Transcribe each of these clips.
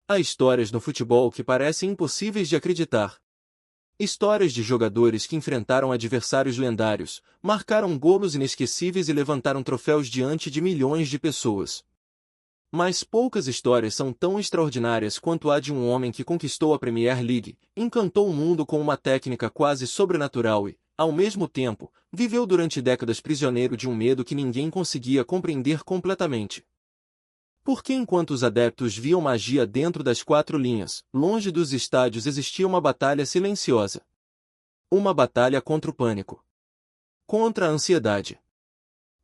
Há histórias no futebol que parecem impossíveis de acreditar. Histórias de jogadores que enfrentaram adversários lendários, marcaram golos inesquecíveis e levantaram troféus diante de milhões de pessoas. Mas poucas histórias são tão extraordinárias quanto a de um homem que conquistou a Premier League, encantou o mundo com uma técnica quase sobrenatural e, ao mesmo tempo, viveu durante décadas prisioneiro de um medo que ninguém conseguia compreender completamente. Porque enquanto os adeptos viam magia dentro das quatro linhas, longe dos estádios existia uma batalha silenciosa. Uma batalha contra o pânico. Contra a ansiedade.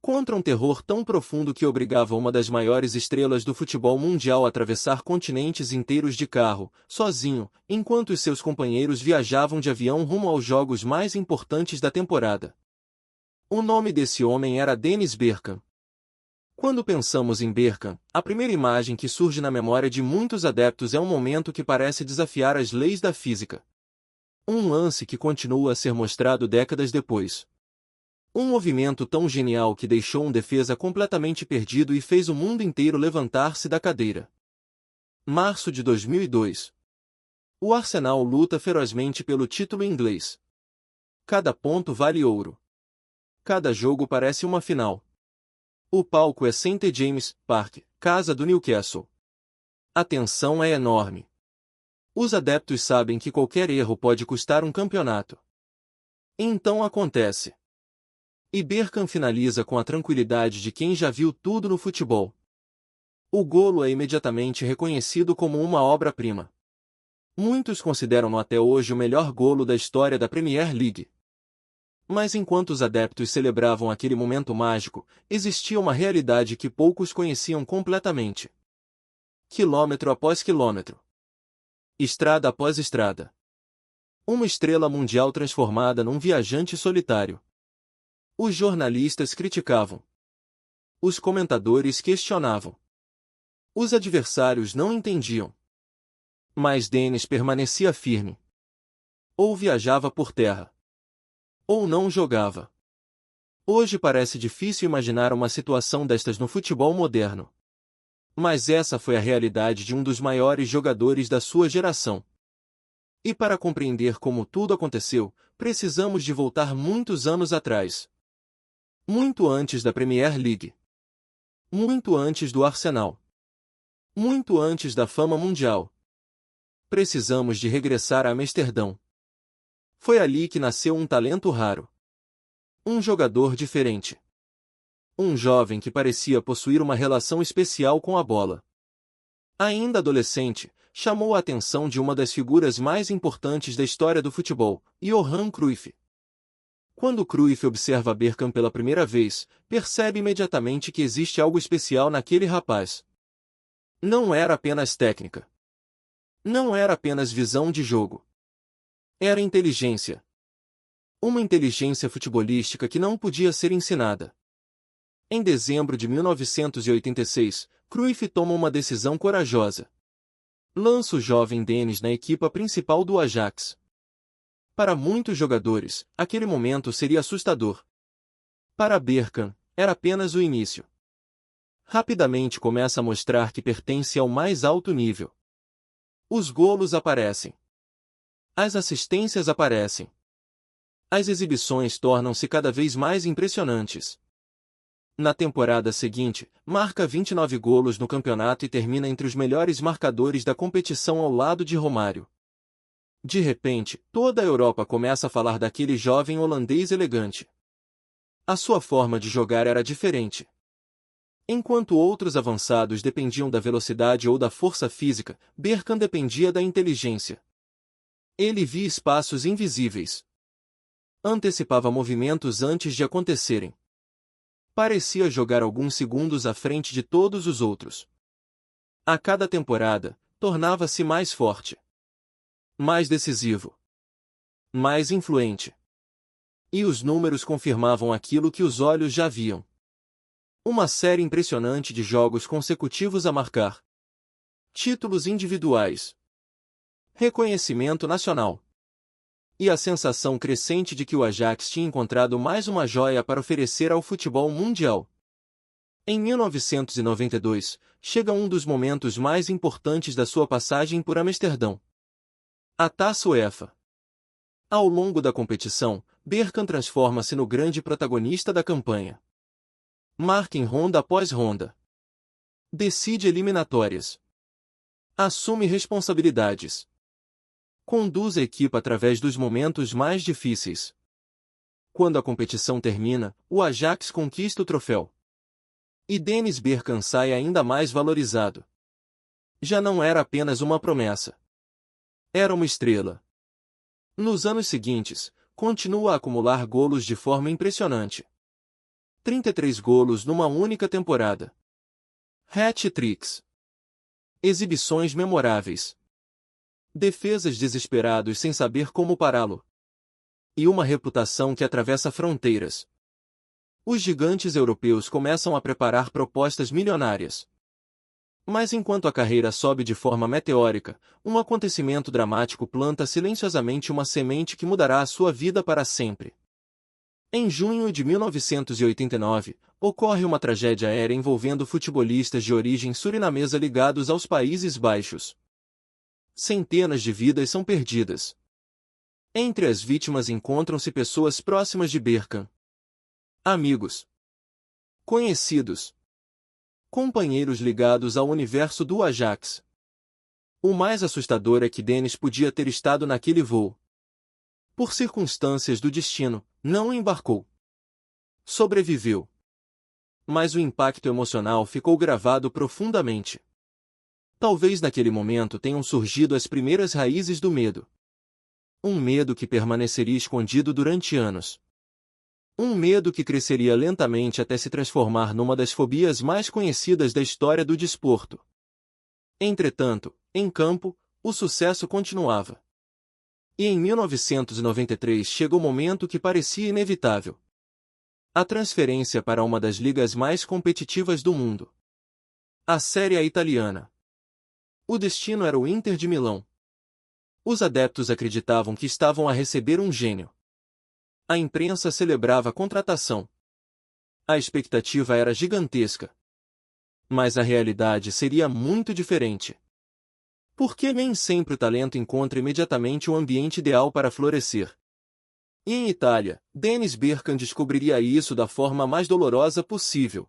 Contra um terror tão profundo que obrigava uma das maiores estrelas do futebol mundial a atravessar continentes inteiros de carro, sozinho, enquanto os seus companheiros viajavam de avião rumo aos jogos mais importantes da temporada. O nome desse homem era Dennis Bergkamp. Quando pensamos em Bergkamp, a primeira imagem que surge na memória de muitos adeptos é um momento que parece desafiar as leis da física. Um lance que continua a ser mostrado décadas depois. Um movimento tão genial que deixou um defesa completamente perdido e fez o mundo inteiro levantar-se da cadeira. Março de 2002. O Arsenal luta ferozmente pelo título inglês. Cada ponto vale ouro. Cada jogo parece uma final. O palco é St. James' Park, casa do Newcastle. A tensão é enorme. Os adeptos sabem que qualquer erro pode custar um campeonato. Então acontece. E Bergkamp finaliza com a tranquilidade de quem já viu tudo no futebol. O golo é imediatamente reconhecido como uma obra-prima. Muitos consideram-no até hoje o melhor golo da história da Premier League. Mas enquanto os adeptos celebravam aquele momento mágico, existia uma realidade que poucos conheciam completamente. Quilômetro após quilômetro. Estrada após estrada. Uma estrela mundial transformada num viajante solitário. Os jornalistas criticavam. Os comentadores questionavam. Os adversários não entendiam. Mas Dennis permanecia firme. Ou viajava por terra. Ou não jogava. Hoje parece difícil imaginar uma situação destas no futebol moderno. Mas essa foi a realidade de um dos maiores jogadores da sua geração. E para compreender como tudo aconteceu, precisamos de voltar muitos anos atrás. Muito antes da Premier League. Muito antes do Arsenal. Muito antes da fama mundial. Precisamos de regressar a Amsterdão. Foi ali que nasceu um talento raro. Um jogador diferente. Um jovem que parecia possuir uma relação especial com a bola. Ainda adolescente, chamou a atenção de uma das figuras mais importantes da história do futebol, Johan Cruyff. Quando Cruyff observa Bergkamp pela primeira vez, percebe imediatamente que existe algo especial naquele rapaz. Não era apenas técnica. Não era apenas visão de jogo. Era inteligência. Uma inteligência futebolística que não podia ser ensinada. Em dezembro de 1986, Cruyff toma uma decisão corajosa. Lança o jovem Dennis na equipa principal do Ajax. Para muitos jogadores, aquele momento seria assustador. Para Bergkamp, era apenas o início. Rapidamente começa a mostrar que pertence ao mais alto nível. Os golos aparecem. As assistências aparecem. As exibições tornam-se cada vez mais impressionantes. Na temporada seguinte, marca 29 golos no campeonato e termina entre os melhores marcadores da competição ao lado de Romário. De repente, toda a Europa começa a falar daquele jovem holandês elegante. A sua forma de jogar era diferente. Enquanto outros avançados dependiam da velocidade ou da força física, Bergkamp dependia da inteligência. Ele via espaços invisíveis. Antecipava movimentos antes de acontecerem. Parecia jogar alguns segundos à frente de todos os outros. A cada temporada, tornava-se mais forte. Mais decisivo. Mais influente. E os números confirmavam aquilo que os olhos já viam. Uma série impressionante de jogos consecutivos a marcar. Títulos individuais. Reconhecimento nacional. E a sensação crescente de que o Ajax tinha encontrado mais uma joia para oferecer ao futebol mundial. Em 1992, chega um dos momentos mais importantes da sua passagem por Amsterdão. A Taça UEFA. Ao longo da competição, Bergkamp transforma-se no grande protagonista da campanha. Marca em ronda após ronda. Decide eliminatórias. Assume responsabilidades. Conduz a equipa através dos momentos mais difíceis. Quando a competição termina, o Ajax conquista o troféu. E Dennis Bergkamp sai ainda mais valorizado. Já não era apenas uma promessa. Era uma estrela. Nos anos seguintes, continua a acumular golos de forma impressionante. 33 golos numa única temporada. Hat-tricks. Exibições memoráveis. Defesas desesperados sem saber como pará-lo. E uma reputação que atravessa fronteiras. Os gigantes europeus começam a preparar propostas milionárias. Mas enquanto a carreira sobe de forma meteórica, um acontecimento dramático planta silenciosamente uma semente que mudará a sua vida para sempre. Em junho de 1989, ocorre uma tragédia aérea envolvendo futebolistas de origem surinamesa ligados aos Países Baixos. Centenas de vidas são perdidas. Entre as vítimas encontram-se pessoas próximas de Bergkamp. Amigos. Conhecidos. Companheiros ligados ao universo do Ajax. O mais assustador é que Dennis podia ter estado naquele voo. Por circunstâncias do destino, não embarcou. Sobreviveu. Mas o impacto emocional ficou gravado profundamente. Talvez naquele momento tenham surgido as primeiras raízes do medo. Um medo que permaneceria escondido durante anos. Um medo que cresceria lentamente até se transformar numa das fobias mais conhecidas da história do desporto. Entretanto, em campo, o sucesso continuava. E em 1993 chega o momento que parecia inevitável. A transferência para uma das ligas mais competitivas do mundo. A Série A italiana. O destino era o Inter de Milão. Os adeptos acreditavam que estavam a receber um gênio. A imprensa celebrava a contratação. A expectativa era gigantesca. Mas a realidade seria muito diferente. Porque nem sempre o talento encontra imediatamente o ambiente ideal para florescer. E em Itália, Dennis Bergkamp descobriria isso da forma mais dolorosa possível.